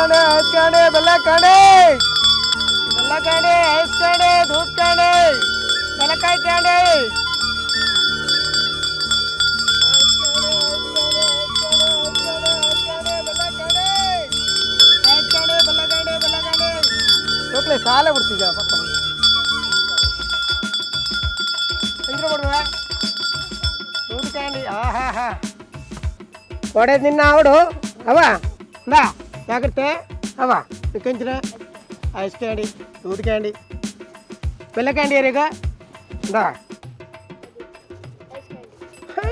Candy ice candy बेला candy ice candy दूध candy बेलकाई candy चोकले साले बिಡ್ತಿದ್ಯಾ ಪಕ್ಕ ಎಂದ್ರ ಕೊಡುವ दूध कैंडी ಆಹಾ ಕೊಡೆ ನಿನ್ನ ಅವಡು ಅವ ನಾ ಜಾಗ್ರತೆ ಅವ ಚಿಕಂಚನ ಐಸ್ ಕ್ಯಾಂಡಿ दूध कैंडी ಬೆಲ್ಲ ಕ್ಯಾಂಡಿ ಯಾರೀಗ ನಾ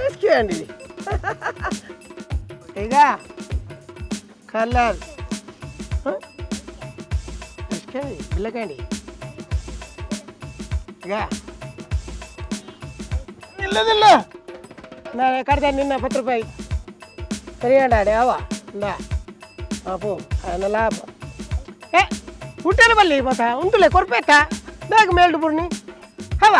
ಐಸ್ ಕ್ಯಾಂಡಿ ಈಗ ಕಲರ್ ಐಸ್ ಕ್ಯಾಂಡಿ ಬೆಲ್ಲ ಕ್ಯಾಂಡಿ ಈಗ ಇಲ್ಲದಿಲ್ಲ ನಾನು ಕಡ್ದೆ ನಿನ್ನ 10 ರೂಪಾಯಿ ಸರಿಯಾಡಾಡೆ ಅವ ನಾ ಅಪ್ಪು ಅನ್ನ ಲಾಭ ಏ ಹುಟ್ಟೆಲ್ಲ ಬಲ್ಲಿ ಮತ ಉಂಟುಲೆ ಕೊರ್ಬೇಕಾ ಬೇಗ ಮೇಲ್ಡು ಬುರ್ನಿ ಹವ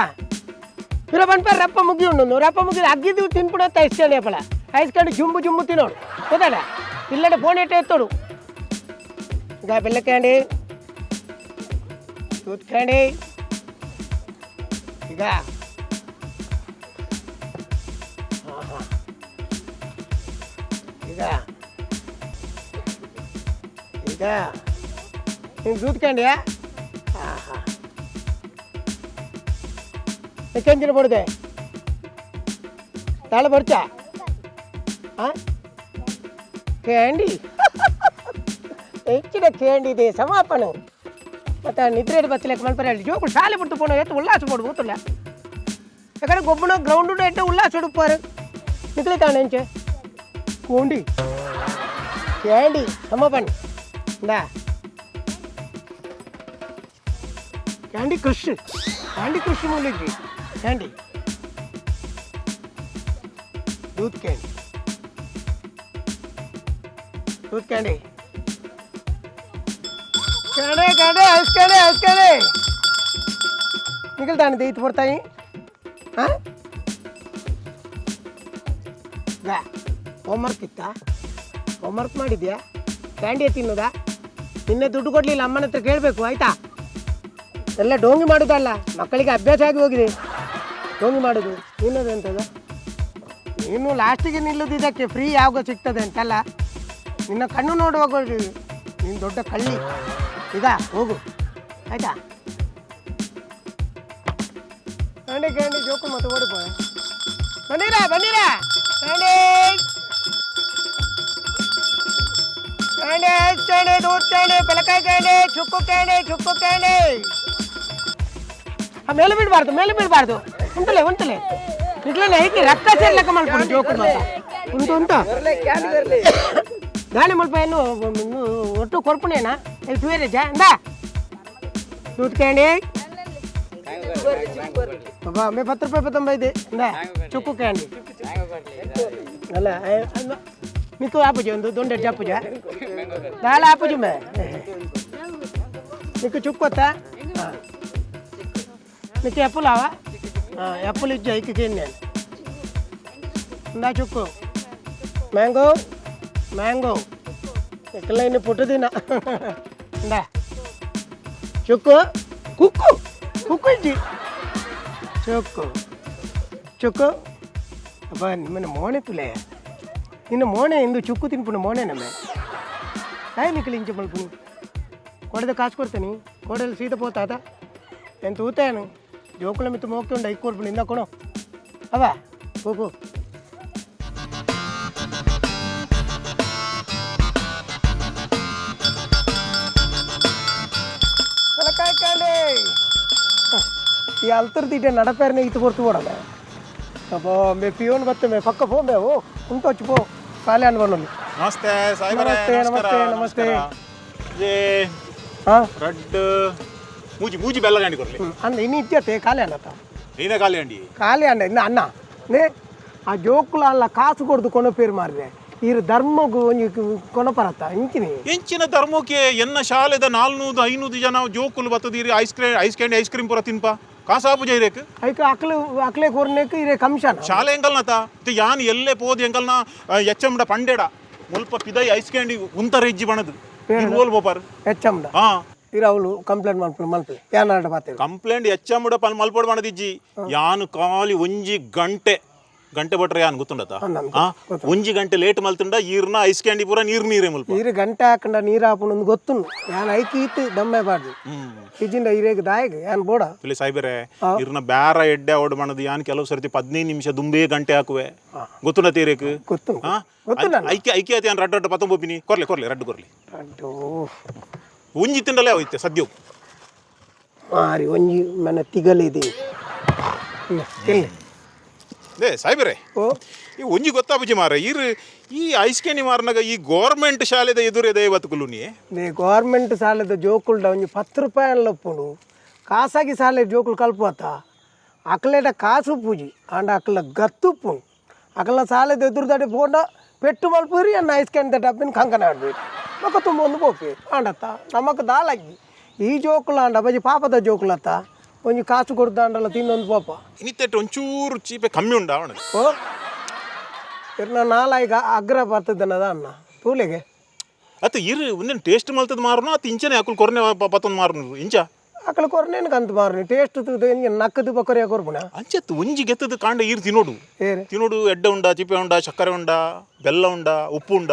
ಇರೋ ಬಂದ್ಪೇರು ರಪ್ಪ ಮುಗಿ ಉಂಡು ರಪ್ಪ ಮುಗಿ ಅಗ್ಗಿದ್ದು ತಿನ್ಬಿಡತ್ತ ಐಸ್ ಕ್ಯಾಂಡಿ ಅಪ್ಪಳ ಐಸ್ ಕ್ಯಾಂಡಿ ಜುಂಬು ಜುಂಬು ತಿನ್ನೋಡು ಗೊತ್ತಾಡ ಇಲ್ಲಡೆ ಫೋನ್ ಇಟ್ಟೆ ಎತ್ತೋಡು ಈಗ ಬೆಲ್ಲ ಕ್ಯಾಂಡಿ दूध कैंडी ಈಗ ಈಗ ಈಗ ನಿಂಗೆ दूध ಕ್ಯಾಂಡಿಯಾ ಹಾಂ ಹಾಂ ಕೆಂಚಿನ ಬಡ್ದೆ ತಾಳೆ ಬರ್ಚಾ ಹಾಂ ಕ್ಯಾಂಡಿ ಹೆಚ್ಚಿನ ಕ್ಯಾಂಡಿ ಇದೆ ಸಮಾಪನ ಮತ್ತು ನಿದ್ರೆ ಬತ್ತಲೆಕ್ಕೆ ಮಲ್ಪರೆ ಜೋಕು ಶಾಲೆ ಬಿಟ್ಟು ಪೋಣ ಎತ್ತು ಉಲ್ಲಾಸ ಪಡು ಗೊತ್ತಿಲ್ಲ ಯಾಕಂದ್ರೆ ಗೊಬ್ಬನ ಗ್ರೌಂಡು ಎಟ್ಟು ಉಲ್ಲಾಸ ಹುಡುಕ್ಪಾರು ನಿಕ್ಲಿ ಕಾಣ ಹೆಂಚೆ ಕೋಂಡಿ ಕ್ಯಾಂಡಿ ಸಮಾಪನ್ ಇಂದ ಕ್ಯಾಂಡಿ ಕ್ರಶ್ ಮೂಲಿಗೆ ಕ್ಯಾಂಡಿ दूध candy candy candy ice candy निकलता नहीं इतना पड़ता ही हाँ गा ಹೋಮ್ವರ್ಕ್ ಇತ್ತಾ ಹೋಮ್ವರ್ಕ್ ಮಾಡಿದ್ಯಾ ಕ್ಯಾಂಡಿ ತಿನ್ನೋದಾ ನಿನ್ನೆ ದುಡ್ಡು ಕೊಡಲಿಲ್ಲ ಅಮ್ಮನ ಹತ್ರ ಕೇಳಬೇಕು ಆಯಿತಾ ಎಲ್ಲ ಡೋಂಗಿ ಮಾಡೋದಲ್ಲ ಮಕ್ಕಳಿಗೆ ಅಭ್ಯಾಸ ಆಗಿ ಹೋಗಿದೆ ಡೋಂಗಿ ಮಾಡೋದು ತಿನ್ನೋದು ಅಂತದ ನೀನು ಲಾಸ್ಟಿಗೆ ನಿಲ್ಲೋದು ಇದಕ್ಕೆ ಫ್ರೀ ಯಾವಾಗ ಸಿಗ್ತದೆ ಅಂತಲ್ಲ ನಿನ್ನ ಕಣ್ಣು ನೋಡುವಾಗ ನೀನು ದೊಡ್ಡ ಕಳ್ಳಿ ಈಗ ಹೋಗು ಆಯಿತಾ ಕ್ಯಾಂಡಿ ಕ್ಯಾಂಡಿ ಜೋಕು ಮತ್ತೆ ಓಡಿಪೋಯ ಬನ್ನಿರಾ ಕ್ಯಾಂಡಿ ಕ್ಯಾಂಡಿ दूध ಕ್ಯಾಂಡಿ ಬೆಲಕಾಯಿ ಕ್ಯಾಂಡಿ ಚುಕ್ಕು ಕ್ಯಾಂಡಿ ಮೇಲೆ ಬಿಡಬಾರ್ದು ಉಂಟಲೆ ಇಡ್ಲೇ ಐತಿ ರಕ್ತ ಸೇರ್ಲಕ್ಕ ಮಾಡ್ಕೊಂಡು ಜೋಕು ಮಾತ್ರ ಉಂಟು ದಾಳಿ ಮಲ್ಪ ಏನು ಒಟ್ಟು ಕೊರ್ಪುಣೇನಾ ಎಷ್ಟು ಬೇರೆ ಇಂದ दूध कैंडी बाबा मैं 10 ರೂಪಾಯಿ 25 ಇಂದ ಚುಕ್ಕು ಕ್ಯಾಂಡಿ ಅಲ್ಲ ನಿಕ್ಕು ಆಪುಜಿ ಒಂದು ದೊಂಡೆ ಜಾಪುಜ ನಾಳೆ ಆಪುಜಿ ಮೇ ನಿಕ್ಕು ಚುಕ್ಕು ಅತ್ತ ಹಾಂ ನಿಕ್ಕು ಎಪ್ಪುಲ್ ಆವ ಹಾಂ ಎಪ್ಪುಲ್ ಇಜ್ಜ ಇಕ್ಕು ಕೇನೆ ಇಂದ ಚುಕ್ಕು ಮ್ಯಾಂಗೋ ಇಕ್ಕೆಲ್ಲ ಇನ್ನು ಪುಟ್ಟದಿನ ಇಂದ ಚುಕ್ಕು ಕುಕ್ಕು ಇಜ್ಜಿ ಚುಕ್ಕು ಅಪ್ಪ ನಿಮ್ಮನ್ನ ಮೋಣೆ ತುಲೆ ನಿನ್ನ ಮೋಣೆ ಇಂದು ಚುಕ್ಕು ತಿನ್ಪುಣ ಮೋಣೆ ನಮ್ಮೆ ಕಾಯ್ಲಿಕ್ಕೆ ಇಂಚೆ ಮಲ್ಪುನಿ ಕೊಡದೆ ಕಾಸು ಕೊಡ್ತೇನೆ ಕೊಡಲ್ಲಿ ಸೀದಾ ಪೋತಾತ ಎಂತ ಊತಾನು ಜೋಕುಳ ಮಿತ್ತು ಮೋಗ್ತುಂಡ ಇಕ್ಕು ಕೊಡ್ಪುಣ ಇಂದ ಕೊಣೋ ಅವ ಹೋಗು ಈ ಅಲ್ತರ್ದಿಟ್ಟೆ ನಡಪೇರನೆ ಇತ್ತು ಕೊಡ್ತು ಕೊಡಲ್ಲ ಅಪ್ಪ ಮೇ ಪಿಯೋನ್ ಬತ್ತೆ ಮೇ ಪಕ್ಕ ಫೋನ್ ಬೇ ಓ ಉಂಟು ಹಚ್ಚು ಪೋ ಕಾಲೇ ಅನ್ಬಣ್ಣಲ್ಲಿ ನಮಸ್ತೆ ನಮಸ್ತೆ ये ಹಾಂ रेड ಮೂಜಿ ಬೆಲ್ಲ ಗಾಂಡಿ ಕೊರ್ಲಿ ಅಂದ ಇನ್ನು ಇತ್ಯತೆ ಕಾಲೇ ಅನ್ನತ್ತ ನೀನೇ ಖಾಲಿ ಅಂಡಿ ಕಾಲೇ ಅಂಡ ಇನ್ನು ಅನ್ನ ನೇ ಆ ಜೋಕುಲ ಅಲ್ಲ ಕಾಸು ಕೊಡ್ದು ಕೊನಪೇರು ಮಾರಿದೆ ಇರು ಧರ್ಮಗೂ ಒಂಜಿ ಕೊನಪರತ್ತ ಇಂಚಿನಿ ಎಂಚಿನ ಧರ್ಮಕ್ಕೆ ಎನ್ನ ಶಾಲೆದ 400-500 ಜನ ಜೋಕುಲು ಬತ್ತದೀರಿ ಐಸ್ ಕ್ರೀಮ್ ಪೂರ ತಿನ್ಪ ಕಾಸಾಪು ಜೈರೇಕ್ ಐಕ ಅಕ್ಲೆ ಕೊರ್ನೇಕ್ ಇರೆ ಕಮಿಷನ್ ಶಾಲೆ ಎಂಕಲ್ನತ ಯಾನ್ ಎಲ್ಲೇ ಪೋದಿ ಎಂಕಲ್ನ ಎಚ್ಚಮ್ಡ ಪಂಡೆಡ ಮುಲ್ಪ ಪಿದೈ ಐಸ್ ಕ್ಯಾಂಡಿ ಉಂತರ ಇಜ್ಜಿ ಬಣದು ಇರುವಲ್ ಬೋಪಾರ್ ಹೆಚ್ಚಮ್ಡ ಹಾ ಇರವಳು ಕಂಪ್ಲೇಂಟ್ ಮಲ್ಪೆ ಏನಾಡ ಬಾತೇವೆ ಕಂಪ್ಲೇಂಟ್ ಎಚ್ಚಮ್ಮಡ ಮಲ್ಪೊಡ್ ಮಾಡದಿಜ್ಜಿ ಯಾನು ಕಾಲಿ ಒಂಜಿ ಗಂಟೆ ಬಟ್ರೆ ಯಾನ್ ಗೊತ್ತುಂಡತ ಒಂಜಿ ಗಂಟೆ ಲೇಟ್ ಮಲ್ತುಂಡ ಈರ್ನ ಐಸ್ ಕ್ಯಾಂಡಿ ಪೂರ ನೀರೇ ಮಲ್ಪ ನೀರು ಗಂಟೆ ಹಾಕೊಂಡ ನೀರು ಹಾಕೊಂಡು ಗೊತ್ತು ಯಾನ್ ಐಕಿ ಇತ್ತು ದಮ್ಮೆ ಬಾಡ್ದು ಇಜಿಂದ ಇರೇಗ ದಾಯಿಗೆ ಯಾನ್ ಬೋಡ ಇಲ್ಲಿ ಸಾಯ್ಬೇರೆ ಇರ್ನ ಬ್ಯಾರ ಎಡ್ಡೆ ಓಡ್ ಮಾಡದು ಯಾನ್ ಕೆಲವು ಸರ್ತಿ 15 ನಿಮಿಷ ದುಂಬೇ ಗಂಟೆ ಹಾಕುವೆ ಗೊತ್ತುಂಡ ತೀರೇಕ್ ಗೊತ್ತು ಐಕೆ ಆಯ್ತು ಯಾನ್ ರಡ್ಡ ಪತ್ತೊಂಬೋಪಿನಿ ಕೊರ್ಲೆ ರಡ್ಡು ಕೊರ್ಲಿ ಅಡ್ಡೋ ಒಂಜಿ ತಿಂಡಲೇ ಹೋಯ್ತೆ ಸದ್ಯವು ಮಾರಿ ಒಂಜಿ ಮನೆ ತಿಗಲಿದೆ ದೇ ಸಾಯ್ಬೇರೆ ಓ ಈ ಒಂಜಿ ಗೊತ್ತಾಪುಜಿ ಮಾರ ಈ ಐಸ್ ಕ್ಯಾಂಡಿ ಮಾರನಾಗ ಈ ಗೌರ್ಮೆಂಟ್ ಶಾಲೆದ ಎದುರಿದೆ ಇವತ್ತು ನೀ ಗೌರ್ಮೆಂಟ್ ಸಾಲದ ಜೋಕುಲ್ಡ ಒಂಜಿ 10 ರೂಪಾಯಿ ಲಪ್ಪುಂಡು ಖಾಸಗಿ ಸಾಲೆ ಜೋಕುಲು ಕಲ್ಪುವತ್ತ ಅಕ್ಲೆಡ ಕಾಸು ಪೂಜಿ ಅಂಡ ಅಕ್ಲ ಗತ್ತುಪ್ಪು ಅಕ್ಲ ಸಾಲದ ಎದುರುದಾಡೆ ಬೋಂಡ ಪೆಟ್ಟು ಮಲ್ಪುರಿ ಅನ್ನ ಐಸ್ ಕ್ಯಾಂಡಿ ಡಬ್ಬಿನ ಕಂಕನ ಆಡ್ಬೇಕು ಮಕ್ಕ ತುಂಬ ಒಂದು ಬೋಪಿ ಆಂಡತ್ತ ನಮಕ್ ದಾಲಾಗಿ ಈ ಜೋಕುಲ ಅಂಡ ಬಜಿ ಪಾಪದ ಜೋಕುಲತ್ತ ಒಂಜಿ ಕಾಸು ಕೊಡ್ದ ಅಂಡಲ್ಲ ತಿನ್ನೊಂದು ಪಾಪ ಇನ್ನಿತ್ತೆಟ್ಟು ಒಂಚೂರು ಚೀಪೆ ಕಮ್ಮಿ ಉಂಡ ಅವಣ ಓ ಇರ್ನ ನಾಲಾಗ ಅಗ್ರ ಬರ್ತದನ್ನದ ಅನ್ನ ತೂಲೆಗೆ ಅತ್ತ ಒಂದೇನು ಟೇಸ್ಟ್ ಮಲ್ತದ ಮಾರನು ಅತ್ತ ಇಂಚನೆ ಹಾಕಲ್ ಕೊರನೆ ಪತ್ತೊಂದು ಮಾರನು ಇಂಚ ಅಕ್ಕಳ ಕೊರನೇನು ಕಂತು ಮಾರ್ನಿ ಟೇಸ್ಟ್ ನಕ್ಕದು ಬಕರಿಯ ಕೊರ್ಬುಣ ಅಂಚೆತ್ತು ಒಂಜಿ ಗೆತ್ತದ ಕಾಂಡ ತಿನ್ನೋಡು ಏರೆ ತಿನ್ನೋಡು ಎಡ್ಡೆ ಉಂಡ ಚಿಪ್ಪೆ ಉಂಡ ಸಕ್ಕರೆ ಉಂಡ ಬೆಲ್ಲ ಉಂಡ ಉಪ್ಪು ಉಂಡ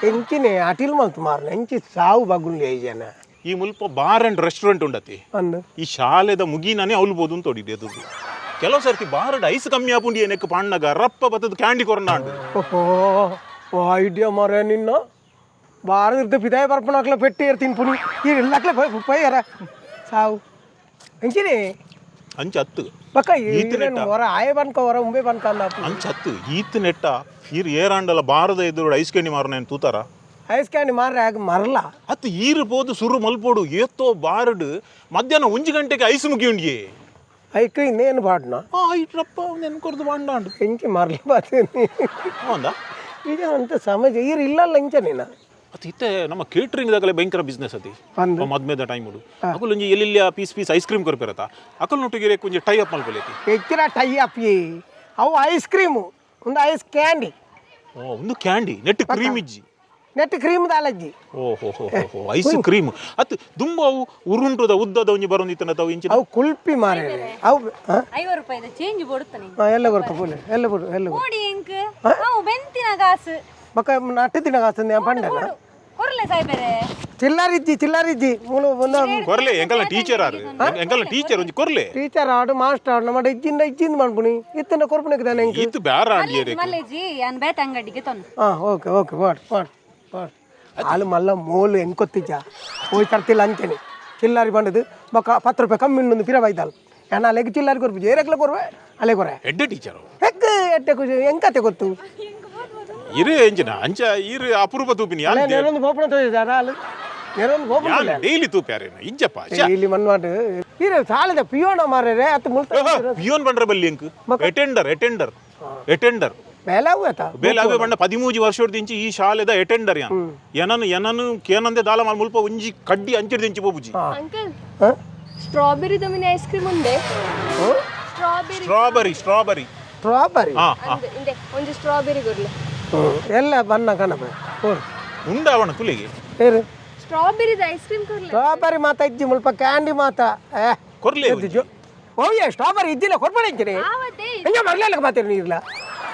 ಎಂಚಿನೇ ಅಟಿಲ್ ಮಲ್ತು ಮಾರ್ನ ಎಂಚಿ ಸಾವು ಬಗುಲಿ ಐಜನ ಈ ಮುಲ್ಪ ಬಾರ್ ಅಂಡ್ ರೆಸ್ಟೋರೆಂಟ್ ಉಂಡತಿ ಅಂದು ಈ ಶಾಲೆದ ಮುಗಿನಾನೇ ಅವಲ್ಬೋದು ಅಂತ ಹೊಡಿದೆ ಅದು ಕೆಲವು ಸರ್ತಿ ಬಾರಡ್ ಐಸ್ ಕಮ್ಮಿ ಆಪುಂಡಿ ಏನಕ್ಕೆ ಪಣ್ಣಗ ರಪ್ಪ ಬತ್ತದ ಕ್ಯಾಂಡಿ ಕೊರಂಡ ಅಂಡು ಓಹೋ ಓ ಐಡಿಯಾ ಮಾರ ನಿನ್ನ ಬಾರದಿರ್ತ ಪಿದಾಯ ಬರ್ಪಣಕ್ಲ ಪೆಟ್ಟಿ ಇರ್ತೀನಿ ಪುಣಿ ಈಗ ಇಲ್ಲಕ್ಲೆ ಪೈಯರ ಸಾವು ಎಂಚಿನೇ ಅಂಚ ಹತ್ತು ಬಕ್ಕ ಹೊರ ಆಯ ಬನ್ಕ ಹೊರ ಮುಂಬೈ ಬನ್ಕ ಅಂದ ಅಂಚ ಹತ್ತು ಈತ್ ನೆಟ್ಟ ಏರಾಂಡಲ ಬಾರದ ಎದುರು ಐಸ್ ಕ್ಯಾಂಡಿ ಮಾರನೇನು ತೂತಾರ ಐಸ್ ಕ್ಯಾಂಡಿ ಮಾರ್ರೆ ಆಗ ಮರಲ್ಲ ಅತ್ತು ಬೋದು ಸುರು ಮಲ್ಪೋಡು ಏತ್ತೋ ಬಾರಡು ಮಧ್ಯಾಹ್ನ 1 ಗಂಟೆಗೆ ಐಸ್ ಮುಗಿ ಉಂಡಿಯೇ ಐಕ ಇನ್ನೇನು ಬಾಡ್ನ ಇಟ್ರಪ್ಪ ನೆನ್ಕೊರ್ದು ಬಾಂಡಾಂಡು ಎಂಚಿ ಮರಲಿ ಬಾತೇನಿ ಹೌದಾ ಈಗ ಅಂತ ಸಮಜ ಇಲ್ಲಲ್ಲ ಇಂಚ ನೀನ ಅದು ಇತ್ತೆ ನಮ್ಮ ಕೇಟ್ರಿಂಗ್ ದಾಗಲೇ ಭಯಂಕರ ಬಿಸ್ನೆಸ್ ಅತಿ ಅಂದು ಮದ್ಮೇದ ಟೈಮ್ ಉಡು ಅಕಲ್ ಒಂಜಿ ಎಲ್ಲಿ ಪೀಸ್ ಐಸ್ ಕ್ರೀಮ್ ಕೊರ್ಪಿರತ್ತ ಅಕಲ್ ನೊಟ್ಟಿಗೆ ಒಂಜಿ ಟೈ ಅಪ್ ಮಲ್ಪಲೇತಿ ಹೆಚ್ಚಿನ ಟೈ ಅಪ್ ಅವು ಐಸ್ ಕ್ರೀಮು ಒಂದು ಐಸ್ ಕ್ಯಾಂಡಿ ಒಂದು ಕ್ಯಾಂಡಿ ನೆಟ್ ಕ್ರೀಮ್ ಇಜ್ಜಿ ನೆಟ್ ಕ್ರೀಮ್ ದಾಲಜ್ಜಿ ಓಹೋ ಐಸ್ ಕ್ರೀಮ್ ಅತ್ತು ದುಂಬ ಅವು ಉರುಂಟುದ ಉದ್ದದ ಒಂಜಿ ಬರೋಂದಿತ್ತನ ತಾವು ಇಂಚಿ ಅವು ಕುಲ್ಪಿ ಮಾರೇ ಅವು 50 ರೂಪಾಯಿ ಚೇಂಜ್ ಕೊಡುತ್ತಾನೆ ಎಲ್ಲ ಬರ್ಕ ಬೋಲೆ ಎಲ್ಲ ಬಿಡು ಎಲ್ಲ ಬಿಡು ನೋಡಿ ಎಂಕ್ ನಾವು ಬೆಂತಿನ ಕಾಸು ಬಕ್ಕ ನಟ್ಟು ದಿನ ಕಾಸಂದ ಪಂಡನ ಕೊರ್ಲೆ ಸಾಯ್ಬೇರೆ ಚಿಲ್ಲರಿಜ್ಜಿ ಮೂಲ ಒಂದು ಕೊರ್ಲೆ ಎಂಕಲ್ನ ಟೀಚರ್ ಆರು ಎಂಕಲ್ನ ಟೀಚರ್ ಒಂಜಿ ಕೊರ್ಲೆ ಟೀಚರ್ ಆಡು ಮಾಸ್ಟರ್ ಆಡು ನಮ್ಮ ಇಜ್ಜಿಂದ ಮಾಡ್ಬಿನಿ ಇತ್ತನ ಕೊರ್ಪಣಕ್ಕೆ ತಾನೆ ಇತ್ತು ಬ್ಯಾರ ಆಡ್ಲಿ ಮಲ್ಲೇಜಿ ಅನ್ ಬೇತ ಅಂಗಡಿಗೆ ತಂದು ಓಕೆ ಪಾಡ್ ಹಾಲು ಮಲ್ಲ ಮೋಲು ಎಂಕೊತ್ತಿಜ್ಜ ಹೋಯ್ ತರ್ತಿಲ್ಲ ಅಂಚೆನೆ ಚಿಲ್ಲರಿ ಬಂಡದು ಬಕ್ಕ 10 ರೂಪಾಯಿ ಕಮ್ಮಿ ಇನ್ನೊಂದು ಪಿರ ಬೈದಲ್ ನಾನು ಅಲೆಗೆ ಚಿಲ್ಲರಿ ಕೊರ್ಬಿ ಏರಕ್ಲೆ ಕೊರ್ವೆ ಅಲೆ ಕೊರೆ ಎಡ್ಡೆ ಟೀಚರ್ ಹೆಕ್ ಎಡ್ಡೆ ಎಂಕತೆ ಗೊತ್ತು ಎಂಜಿನ ಅಂಚ ಅಪರೂಪ ತೂಪಿನಿ నేనొంದು పోపడం తోజార ఆలు నేనొంದು పోపడం ಡೈಲಿ ತೂಪ್ಯಾರೇನ ಇಂಜಪ್ಪ ಇಲ್ಲಿ ಮನ್ವಾಟ ಇರ ಸಾಲದ ಪಿಯೋನ ಮಾರರೆ ಅತ ಮುಲ್ತ ಪಿಯೋನ್ ಬಂಡ್ರ ಬಲ್ಲಿ ಎಂಕ್ ಅಟೆಂಡರ್ ಬೇಲಾವೆ ಬಣ್ಣ 13 ವರ್ಷದಿಂಚಿ ಈ ಶಾಲೆದ ಅಟೆಂಡರ್ ಏನನು ಕೇನಂದೆ ದಾಲ ಮಾಲ್ ಮುಲ್ಪ ಒಂಜಿ ಕಡ್ಡಿ ಅಂಚಿಡ್ದಿಂಚಿ ಪೋಪುಜಿ ಅಂಕಲ್ ಸ್ಟ್ರಾಬೆರಿ ದಮಿನಿ ಐಸ್ ಕ್ರೀಮ್ ಉಂಡೆ ಸ್ಟ್ರಾಬೆರಿ ಇಂದೆ ಒಂಜಿ ಸ್ಟ್ರಾಬೆರಿ ಕೊರ್ಲೆ ಎಲ್ಲ ಬನ್ನ ಕಣಪ ಉಂಡಾವಣ ಕುಲಿಗೆ ಏರು ಸ್ಟ್ರಾಬೆರಿ ಐಸ್ ಕ್ರೀಮ್ ಕೊರ್ಲೆ ಸ್ಟ್ರಾಬೆರಿ ಮಾತ ಇಜ್ಜಿ ಮುಲ್ಪ ಕ್ಯಾಂಡಿ ಮಾತ ಕೊರ್ಲೆ ಓಯ್ಯ ಸ್ಟ್ರಾಬೆರಿ ಇದ್ದಿಲ್ಲ ಕೊರ್ಪಣೆ ಇಜ್ಜಿನಿ ಎಂಜ ಮರ್ಲೆಲ್ಲ ಮಾತೇರಿ ನೀರ್ಲ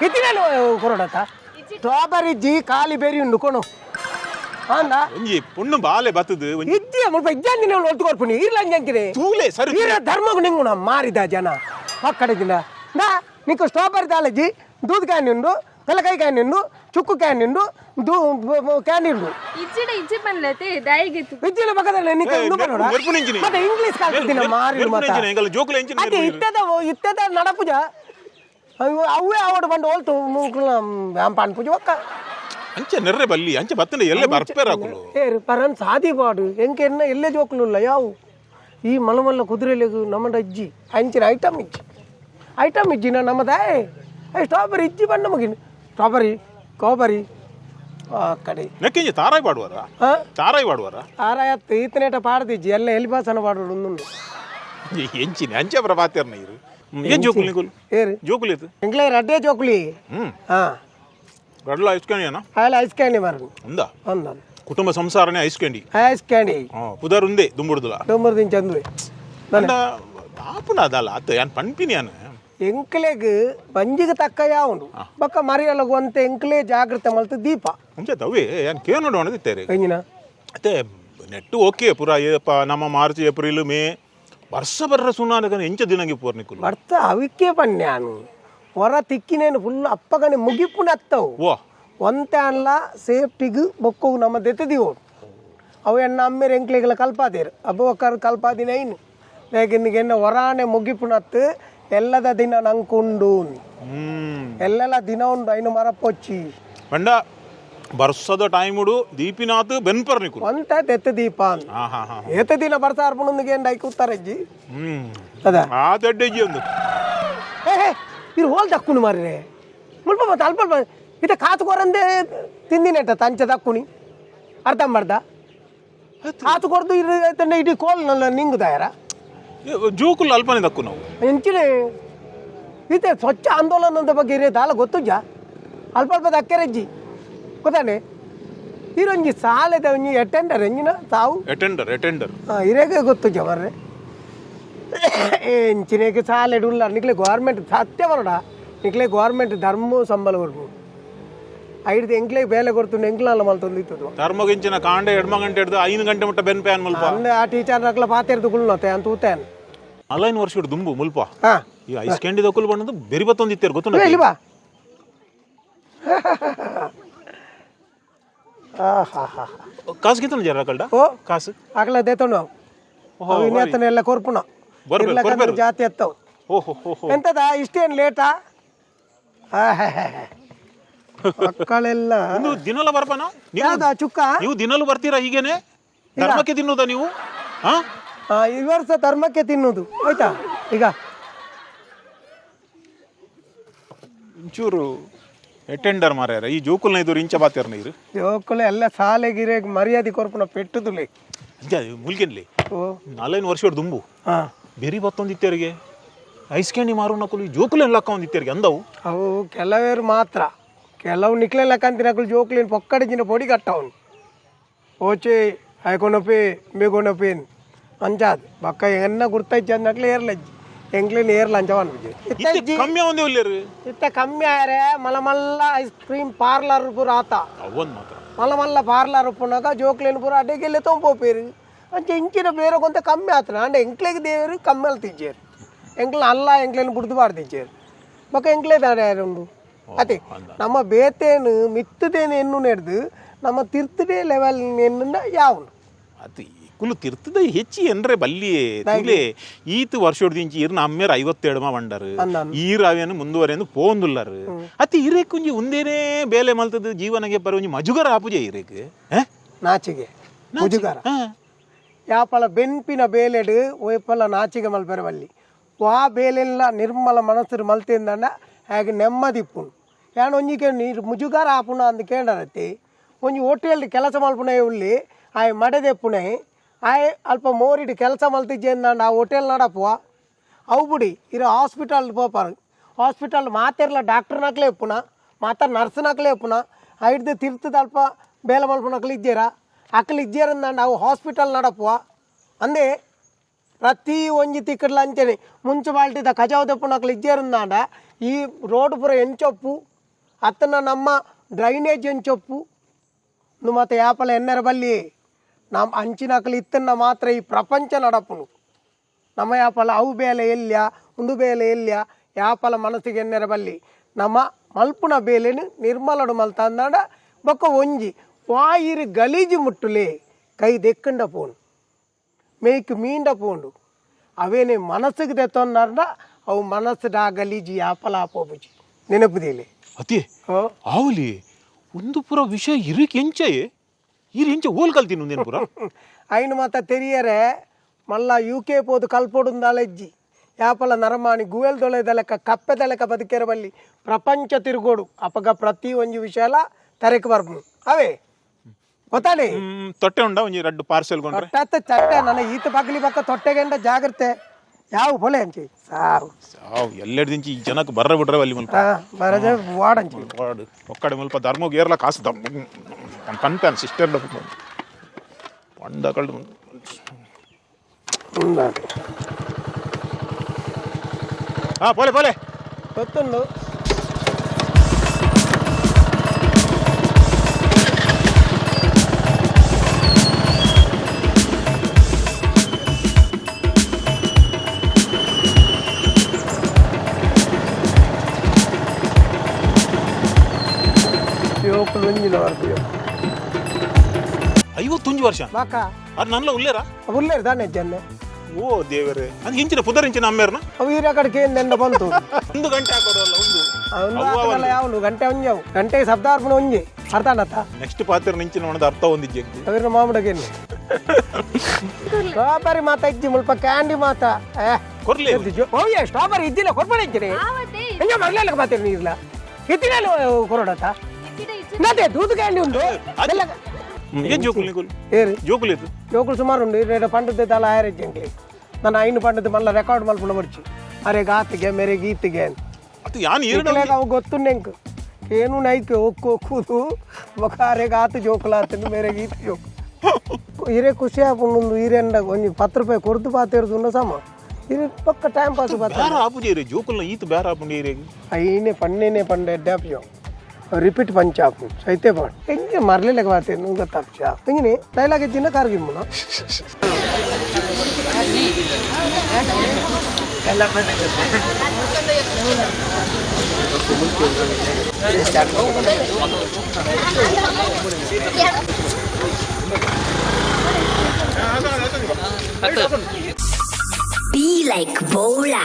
ಇದ್ದಿಲ್ಲ ಕೊರೋಡತ ಸ್ಟ್ರಾಬೆರಿ ಇಜ್ಜಿ ಕಾಲಿ ಬೇರಿ ಉಂಡು ಕೊಣು ಅಂದ ಒಂಜಿ ಪುಣ್ಣು ಬಾಲೆ ಬತ್ತದು ಇದ್ದಿಯ ಮುಲ್ಪ ಇಜ್ಜಂದಿನ ಒಲ್ತು ಕೊರ್ಪಣಿ ಇರ್ಲ ಅಂಜಂಕಿದೆ ತೂಲೆ ಸರಿ ಈರ ಧರ್ಮಗು ನಿಂಗುಣ ಮಾರಿದ ಜನ ಮಕ್ಕಳಿಂದ ನಾ నీకు స్ట్రాబెరీ తాలజీ దూద్ క్యాన్ నిండు తెల్లకాయ క్యాన్ నిండు చుక్కు క్యాన్ నిండు క్యాన్ నిండు ಇಜ್ಜಿ ಬಂದ್ಲತೆ ದೈಗಿತ್ತು ವಿದ್ಯೆಲ ಪಕ್ಕದಲ್ಲಿ ನೀನು ಇಂದು ಬರೋಡ ಮತ್ತೆ ಇಂಗ್ಲಿಷ್ ಕಲ್ತಿನ ಮಾರಿ ಮತ್ತೆ ಅದೇ ಇತ್ತದ ನಡಪುಜ ಅವೇ ಆವಡ ಬಂದು ಹೋಲ್ತು ವ್ಯಾಂಪಾನ್ ಪೂಜ ಒಕ್ಕ ಅಂಚೆ ನೆರ್ರೆ ಬಲ್ಲಿ ಅಂಚೆ ಬತ್ತನೆ ಎಲ್ಲೇ ಬರ್ಪೇರಾಕುಲು ಏರು ಪರನ್ ಸಾದಿ ಪಾಡು ಎಂಕೆನ್ನ ಎಲ್ಲೇ ಜೋಕುಲು ಯಾವು ಈ ಮಲಮಲ್ಲ ಕುದುರೆಲೆಗು ನಮ್ಮ ಅಜ್ಜಿ ಅಂಚಿನ ಐಟಮ್ ಇಜ್ಜಿನ ನಮ್ಮದೇ ಸ್ಟ್ರಾಬೆರಿ ಇಜ್ಜಿ ಬಣ್ಣ ಮಗಿನ ಸ್ಟ್ರಾಬೆರಿ ಕೋಬರಿ ಕಡೆ ನೆಕ್ಕಿಂಜಿ ತಾರಾಯಿ ಪಾಡುವಾರ ಆರಾಯತ್ತು ಈತನೇಟ ಪಾಡ್ದಿಜ್ಜಿ ಎಲ್ಲ ಎಲಿಬಾಸನ ಪಾಡೋಡು ಒಂದು ಎಂಚಿನ ಅಂಚೆ ಪ್ರಭಾತ್ಯರ್ನ ಇರು ಏನ್ ಜೋಕುಲ್ ನಿಕುಲ್ ಏರು ಜೋಕುಲ್ ಇದು ಎಂಗ್ಲೇ ರಡ್ಡೆ ಜೋಕುಲಿ ಗಡ್ಲ ಐಸ್ಕ್ಯಾಂಡಿ ಅಲ್ಲ ಐಸ್ಕ್ಯಾಂಡಿ ಮಾರು ఉందా ఉందా ಕುಟುಂಬ ಸಂಸಾರನೇ ಐಸ್ಕಂಡಿ ಆಯ್ಸ್ಕ್ಯಾಂಡಿ ಪುದರ್ ಉಂದೇ ದುಂಬುಡುದುಲ ತೊಂಬರ್ದಿನ ಚಂದ್ರಿ ಅಂಡ ಆಪುನ ಅದಲ್ಲ ಅತ್ತ ಯಾನ್ ಪನ್ಪಿನಿ ಯಾನು ಎಂಕ್ಲೆಗ್ ಬಂಜಿಗೆ ತಕ್ಕ ಯಾವುದು ಬಕ್ಕ ಮರಿಯಲಗುವಂತೆ ಎಂಕ್ಲೆ ಜಾಗೃತೆ ಮಲ್ತು ದೀಪ ಮುಂಚೆ ಅವೇ ಯಾನ್ ಕೇರ್ ನೋಡೋಣ ಇತ್ತೇರಿ ಕಂಜಿನ ಮತ್ತೆ ನೆಟ್ಟು ಓಕೆ ಪೂರ ಏಪ ನಮ್ಮ ಮಾರ್ಚ್ ಏಪ್ರಿಲ್ ಮೇ ವರ್ಷ ಬರ್ರ ಸುನಾನ ಎಂಚ ದಿನಂಗೆ ಪೂರ್ಣಿಕುಲು ಬರ್ತ ಅವಿಕ್ಕೆ ಪನ್ಯಾನು ಹೊರ ತಿಕ್ಕಿನೇನು ಫುಲ್ ಅಪ್ಪಗನೆ ಮುಗಿಪುನ ಅತ್ತವು ಓ ಒಂತೆ ಅಲ್ಲ ಸೇಫ್ಟಿಗೂ ಬೊಕ್ಕವು ನಮ್ಮ ದೆತ್ತದಿವು ಅವು ಎನ್ನ ಅಮ್ಮೇರು ಎಂಕ್ಲೆಗಳ ಕಲ್ಪಾದೇರು ಅಬ್ಬಕ್ಕರ್ ಕಲ್ಪಾದಿನ ಇನ್ನು ಬೇಕಿನ್ನಿಗೆನ್ನ ಹೊರಾಣೆ ಮುಗಿಪುನತ್ತು ಎಲ್ಲದ ದಿನ ನಂಕುಂಡು ಎಲ್ಲೆಲ್ಲ ದಿನ ಉಂಡು ಐನು ಮರ ಪೊಚ್ಚಿ ಬಂಡ ಬರ್ಸದ ಟೈಮ್ ಉಡು ದೀಪಿನಾಥ್ ಬೆನ್ಪರ್ನಿಕುಲು ಒಂತ ದೆತ್ತ ದೀಪ ಅಂತ ಹಾ ಹಾ ಹಾ ಏತ ದಿನ ಬರ್ತಾರ ಪುಣಂದಿಗೆ ಎಂಡ್ ಐಕ್ ಉತ್ತಾರಜ್ಜಿ ಅದ ಆ ದಡ್ಡಜ್ಜಿ ಒಂದು ಇದು ಹೋಲ್ ದಕ್ಕುನಿ ಮಾರ್ರೆ ಮುಲ್ಪ ಮತ್ತೆ ಅಲ್ಪ ಅಲ್ಪ ಇತ ಕಾತುಕೋರಂದೆ ತಿಂದಿನೆಟ ತಂಚ ದಕ್ಕುನಿ ಅರ್ಥ ಮಾಡ್ದ ಕಾತುಕೊರ್ದು ಇರ ಇಡೀ ಕೋಲ್ ನಿಂಗುದಾಯರ ಜೋಕುಲ್ ಅಲ್ಪನೇ ದಕ್ಕು ನಾವು ಎಂಚಿನ ಈತೆ ಸ್ವಚ್ಛ ಆಂದೋಲನದ ಬಗ್ಗೆ ಇರೋದಲ್ಲ ಗೊತ್ತುಜ್ಜ ಅಲ್ಪ ಅಲ್ಪ ದಕ್ಕೆರಜ್ಜಿ ಗೊತ್ತಾನೆ ಇರೊಂಜಿ ಸಾಲೆದ ಒಂಜಿ ಅಟೆಂಡರ್ ಎಂಜಿನ ತಾವು ಅಟೆಂಡರ್ ಇರೇಗೆ ಗೊತ್ತುಜ್ಜ ಬರ್ರೆ ಎಂಚಿನೇಗೆ ಸಾಲೆಡುಲ್ಲ ನಿಕ್ಲೆ ಗೌರ್ಮೆಂಟ್ ಸತ್ಯ ಬರೋಡ ನಿಕ್ಲೆ ಗೌರ್ಮೆಂಟ್ ಧರ್ಮ ಸಂಬಳ ಕೊಡ್ಬೋದು ಐದು ಎಂಕ್ಲೆಗೆ ಬೇಲೆ ಕೊಡ್ತು ಎಂಕ್ಲಲ್ಲ ಮಲ್ತೊಂದಿತ್ತು ಧರ್ಮಗಿಂಚಿನ ಕಾಂಡೆ 2 ಗಂಟೆ ಹಿಡ್ದು 5 ಗಂಟೆ ಮಟ್ಟ ಬೆನ್ ಪ್ಯಾನ್ ಮುಲ್ಪ ಅಂದೆ ಆ ಟೀಚರ್ ನಕ್ಲ ಪಾತೆರ್ದು ಗುಳ್ನತೆ ಅಂತ ಊತೇನ್ 4 ವರ್ಷ ಹಿಡ್ದು ದುಂಬು ಮುಲ್ಪ ಹಾ ಈ ಐಸ್ಕ್ಯಾಂಡಿ ದಕ್ಕುಲ್ ಬಣ್ಣದು ಬೆರಿ ಬತ್ತೊಂದಿತ್ತೇರು ಗೊತ್ತು ಇಲ್ಲಿ ಬಾ ಕಾಸು ಗಿತ್ತನ ಜರ ಕಳ್ಡ ಓ ಕಾಸು ಆಗ್ಲ ದೇತೋಣ ಅವು ಇನ್ನೆತ್ತನ ಎಲ್ಲ ಕೊರ್ಪುಣ ಬರ್ಬೇಕು ಜಾತಿ ಎತ್ತವು ಓಹೋ ಎಂತದ ಇಷ್ಟೇನು ಲೇಟಾ ಮಕ್ಕಳೆಲ್ಲ ನೀವು ದಿನಲ್ಲ ಬರ್ಬನ ಯಾವ್ದ ಚುಕ್ಕ ನೀವು ದಿನಲ್ಲೂ ಬರ್ತೀರಾ ಹೀಗೇನೆ ಧರ್ಮಕ್ಕೆ ತಿನ್ನೋದ ನೀವು ಹಾ ಈ ವರ್ಷ ಧರ್ಮಕ್ಕೆ ತಿನ್ನುದು ಆಯ್ತಾ ಈಗ ಒಂಚೂರು ಅಟೆಂಡರ್ ಮಾರ್ಯಾರ ಈ ಜೋಕುಲ್ನ ಇದು ಇಂಚ ಬಾತ್ಯಾರ ನೀರು ಜೋಕುಲೆ ಎಲ್ಲ ಸಾಲೆಗಿರೆ ಮರ್ಯಾದೆ ಕೊರ್ಪುನ ಪೆಟ್ಟುದುಲೆ ಮುಲ್ಗೆನ್ಲಿ ಓ 4 ವರ್ಷ ಹಿಡ್ದು ದುಂಬು ಹಾ ಬೆರಿ ಬತ್ತೊಂದಿತ್ತೇರಿಗೆ ಐಸ್ಕ್ಯಾಂಡಿ ಮಾರು ನಕಲು ಈ ಜೋಕುಲೇನು ಲಕ್ಕ ಒಂದಿತ್ತೇರಿಗೆ ಅಂದವು ಅವು ಕೆಲವೇರು ಮಾತ್ರ ಕೆಲವು ನಿಕ್ಲೆ ಲೆಕ್ಕಂತಿನ ಜೋಕ್ಲಿನ ಪೊಕ್ಕಡಿಜಿನ ಪೊಡಿ ಕಟ್ಟವನು ಓಚೆ ಆಯ್ಕೊನಪಿ ಬೇಗೊನಪಿನ್ ಅಂಚಾದ್ ಬಕ್ಕ ಎನ್ನ ಗುರ್ತೈಜಿ ಅನ್ನಕ್ಲೆ ಏರ್ಲಜ್ಜಿ ಎಂಕ್ಲಿನ ಏರ್ಲ ಅಂಚವನ್ ಇತ್ತೆ ಕಮ್ಮಿ ಒಂದೇ ಒಲ್ಲೇರು ಇತ್ತ ಕಮ್ಮಿ ಆಯ್ರೆ ಮಲ್ಲ ಐಸ್ ಕ್ರೀಮ್ ಪಾರ್ಲರ್ ಪೂರ ಆತ ಅವನ್ ಮಾತ್ರ ಮಲ್ಲ ಪಾರ್ಲರ್ ಪುನಗ ಜೋಕ್ಲಿನ ಪೂರ ಅಡ್ಡೆಗೆಲ್ಲ ತೊಂಪೋಪೇರು ಅಂಚ ಇಂಚಿನ ಬೇರೆ ಕೊಂತ ಕಮ್ಮಿ ಆತನ ಅಂಡೆ ಎಂಕ್ಲೆಗೆ ದೇವರು ಕಮ್ಮಿ ಅಲ್ಲಿ ತಿಜ್ಜೇರು ಎಂಕ್ಲ ಅಲ್ಲ ಎಂಕ್ಲೇನು ಬುಡ್ದು ಬಾಡ್ದಿಜ್ಜೇರು ಬಕ್ಕ ಎಂಕ್ಲೇ ದಾಡೆ ಉಂಡು ಅದೇ ನಮ್ಮ ಬೇತೇನು ಮಿತ್ತದೇನು ಎನ್ನು ನೆಡ್ದು ನಮ್ಮ ತಿರ್ತದೆ ಲೆವೆಲ್ ಎನ್ನ ಯಾವನು ಅದು ಕುಲು ತಿರ್ತದ ಹೆಚ್ಚಿ ಎಂದ್ರೆ ಬಲ್ಲಿಯೇ ತುಲೆ ಈತು ವರ್ಷ ಹೊಡ್ದಿಂಚಿ ಇರ್ನ ಅಮ್ಮೇರ 57 ಬಂಡರು ಈ ರಾವೇನು ಮುಂದುವರೆಂದು ಪೋಂದುಲ್ಲರು ಅತಿ ಇರೇಕ್ ಕುಂಜಿ ಒಂದೇನೇ ಬೇಲೆ ಮಲ್ತದ ಜೀವನಗೆ ಬರ ಒಂಜಿ ಮಜುಗರ ಆಪುಜೆ ಇರೇಕ್ ನಾಚಿಗೆ ಮುಜುಗರ ಯಾಪಲ ಬೆನ್ಪಿನ ಬೇಲೆಡು ಒಯ್ಪಲ ನಾಚಿಗೆ ಮಲ್ಪೆರ ಬಲ್ಲಿ ವಾ ಬೇಲೆಲ್ಲ ನಿರ್ಮಲ ಮನಸ್ಸು ಮಲ್ತಿಂದ ಹಾಗೆ ನೆಮ್ಮದಿಪ್ಪುನು ಯಾನು ಒಂಜಿಗೆ ನೀರು ಮುಜುಗಾರ ಆಪುನ ಅಂದು ಕೇಳರತ್ತೆ ಒಂಜಿ ಹೋಟೆಲ್ ಕೆಲಸ ಮಲ್ಪುನೆ ಉಳ್ಳಿ ಆಯ್ ಮಡೆದೆಪ್ಪುನೆ ಆಯ್ ಅಲ್ಪ ಮೋರಿಡು ಕೆಲಸ ಮಲ್ತಿಜ್ಜೆ ಅಂದ ಆ ಹೋಟೆಲ್ ನಡಪುವ ಅವು ಬಿಡಿ ಇರೋ ಹಾಸ್ಪಿಟಲ್ ಪೋಪಾರು ಹಾಸ್ಪಿಟಲ್ ಮಾತೆರ್ಲ ಡಾಕ್ಟರ್ನಕ್ಲೇ ಎಪ್ಪುನ ಮಾತ ನರ್ಸ್ನಕ್ಲೇ ಎಪ್ಪುನ ಐಡ್ದು ತಿರ್ತದ ಅಲ್ಪ ಬೇಲೆ ಮಲ್ಪುನಕ್ಲು ಇಜ್ಜೇರ ಅಕ್ಲು ಇಜ್ಜೇರಂದ ಅವು ಹಾಸ್ಪಿಟಲ್ ನಡಪುವ ಅಂದೆ ಪ್ರತಿ ಒಂಜಿ ತಿಕ್ಕಡ್ಲ ಅಂಚನೆ ಮುನ್ಸಿಪಾಲ್ಟಿದ ಕಜಾವದಪ್ಪುನಕ್ಲು ಇಜ್ಜೇರಂದಾಂಡ ಈ ರೋಡ್ ಪುರ ಎಂಚೊಪ್ಪು ಅತ್ತನ ನಮ್ಮ ಡ್ರೈನೇಜ್ ಎಂಚೊಪ್ಪು ಮತ್ತೆ ಯಾಪಲ ಎನ್ನರ ಬಲ್ಲಿ ನಮ್ಮ ಅಂಚಿನಕ್ಲು ಇತ್ತನ್ನ ಮಾತ್ರ ಈ ಪ್ರಪಂಚ ನಡಪುನು ನಮ್ಮ ಯಾಪಲ ಅವು ಬೇಲೆ ಎಲ್ಯ ಒಂದು ಬೇಲೆ ಎಲ್ಯ ಯಾಪಲ ಮನಸ್ಸಿಗೆ ಎನ್ನರ ಬಲ್ಲಿ ನಮ್ಮ ಮಲ್ಪುನ ಬೇಲೆನು ನಿರ್ಮಲಡು ಮಲ್ತ ಅಂದಾಂಡ ಬೊಕ್ಕ ಒಂಜಿ ವಾಯಿರು ಗಲೀಜು ಮುಟ್ಟುಲೆ ಕೈ ದೆಕ್ಕಂಡ ಪೋನು ಮೇಯ್ಕ್ ಮೀಂಡ ಪೋಂಡು ಅವೇನೇ ಮನಸ್ಸಿಗೆ ತೆತ್ತೊಂದಾಂಡ ಅವು ಮನಸ್ಸು ಡಾ ಗಲೀಜಿ ಯಾಪಲ ಆಪೋಬುಜಿ ನೆನಪುದಿಲೆ ಅತಿ ಆವಲಿ ಒಂದು ಪುರ ವಿಷಯ ಇರಕ್ಕೆ ಎಂಚಯೇ ಎಂಚ ಓಲ್ ಕಲ್ತೀನಿ ಒಂದೇನು ಪುರ ಐನು ಮಾತ ತೆರಿಯರೆ ಮಲ್ಲ UK ಪೋದು ಕಲ್ಪೊಡುಂದಾಲೆಜ್ಜಿ ಯಾಪಲ ನರಮಾಣಿ ಗುವೆಲ್ ದೊಳೆದಲೆಕ್ಕ ಕಪ್ಪೆದಲೆಕ್ಕ ಬದುಕೇರ ಬಲ್ಲಿ ಪ್ರಪಂಚ ತಿರುಗೋಡು ಅಪಗ ಪ್ರತಿ ಒಂಜಿ ವಿಷಯಲ ತೆರೆಕ್ ಬರ್ಬು ಅವೇ ಗೊತ್ತಾಡಿ ತೊಟ್ಟೆ ಉಂಡ ಒಂಜಿ 2 ಪಾರ್ಸೆಲ್ ಕೊಂಡ್ರೆ ಚಟ್ಟೆ ನನ್ನ ಈತ ಬಗ್ಲಿ ಪಕ್ಕ ತೊಟ್ಟೆಗೆಂಡ ಜಾಗ್ರತೆ ಯಾವ ಹೊಲೆ ಅಂಚಿ ಸಾವು ಎಲ್ಲೆಡ್ದಿಂಚಿ ಈ ಜನಕ್ಕೆ ಬರ್ರ ಬಿಡ್ರೆ ಅಲ್ಲಿ ಮಲ್ಪ ಬರದೆ ವಾಡಂಚಿ ಒಕ್ಕಡೆ ಮಲ್ಪ ಧರ್ಮಕ್ಕೆ ಏರ್ಲ ಕಾಸು ಪನ್ಪನ್ ಸಿಸ್ಟರ್ ಪಂಡಗಳು പോലെ പോലെ ಗೊತ್ತುಂಡು ಐವತ್ತೊಂದು ವರ್ಷ ಬಾಕ ಅದು ನನ್ಲ ಉಲ್ಲೇರಾ ಉಳ್ಳೇರು ತಾನೆ ಜನ್ನೆ ಓ ದೇವರೇ ಅದು ಹಿಂಚಿನ ಪುದರ್ ಹಿಂಚಿನ ಅಮ್ಮೇರ್ನ ಅವು ಹೀರ ಕಡೆಗೆ ಎಂದ ಬಂತು 1 ಗಂಟೆ ಹಾಕೋದಲ್ಲ ಒಂದು ಯಾವನು ಗಂಟೆ ಒಂಜಾವು ಗಂಟೆ ಶಬ್ದಾರ್ಪಣೆ ಒಂಜಿ ಅರ್ಥ ಅನ್ನತ್ತ ನೆಕ್ಸ್ಟ್ ಪಾತ್ರ ನಿಂಚಿನ ಒಣದ ಅರ್ಥ ಒಂದಿಜ್ಜೆ ಅವಿರ ಮಾಮಡಗೇನು ಸ್ಟ್ರಾಬೆರಿ ಮಾತಾ ಇಜ್ಜಿ ಮುಲ್ಪ ಕ್ಯಾಂಡಿ ಮಾತಾ ಕೊರ್ಲೆ ಓಯ್ಯ ಸ್ಟ್ರಾಬೆರಿ ಇದ್ದಿಲ್ಲ ಕೊರ್ಬಳೆ ಇಜ್ಜಿನಿ ಹೆಂಗ ಮಗ್ಲೆಲ್ಲ ಮಾತೇರಿ ನೀರ್ಲ ಇತ್ತಿನ ಕೊರಡತ್ತ ನದೇ ದೂದು ಕ್ಯಾಂಡಿ ಉಂಟು ಏನ್ ಜೋಕುಲ್ ನಿಕುಲ್ ಏರಿ ಜೋಕುಲ್ ಇದು ಜೋಕುಲು ಸುಮಾರು ಉಂಡು ರೇಡ ಪಂಡದ ತಲ ಆಯರಜ್ಜಂಕ್ಲಿ ನಾನು ಐನು ಪಂಡದ ಮಲ್ಲ ರೆಕಾರ್ಡ್ ಮಲ್ಪುಣ ಬರ್ಚಿ ಅರೆ ಗಾತಿಗೆ ಮೇರೆ ಗೀತಿಗೆ ಅದು ಯಾನ್ ಅವು ಗೊತ್ತು ನೆಂಕ್ ಏನು ನೈಕ್ ಒಕ್ಕು ಒಕ್ಕುದು ಒಕ್ಕಾರೆ ಗಾತು ಜೋಕುಲಾತಂದು ಮೇರೆ ಗೀತು ಜೋಕು ಹಿರೇ ಖುಷಿ ಆಪುಂಡು ಹಿರೇಂಡ ಒಂಜಿ 10 ರೂಪಾಯಿ ಕೊರ್ದು ಪಾತಿರ್ದು ಉನ್ನ ಸಮ ಹಿರೇ ಪಕ್ಕ ಟೈಮ್ ಪಾಸ್ ಬೇರೆ ಆಪುಜೇರಿ ಜೋಕುಲ್ನ ಈತ ಬೇರೆ ಆಪುಂಡು ಹಿರೇಗಿ ಐನೆ ಪಣ್ಣೇನೆ ಪಂಡ ಎಡ್ಡಾಪಿಯೋ ರಿಪೀಟ್ ಪಂಚಾಪು ಸೈತೆ ಪಾಡ್ ಹೆಂಗೆ ಮರ್ಲೆಲೆಗ ಬಾತೆ ನಂಗೆ ಗೊತ್ತಾಪ್ಚ ಹೆಂಗೆ ಡೈಲಾಗ್ ಇದ್ದಿನ ಕಾರ್ಗಿಮ್ಮನ Be like Bola.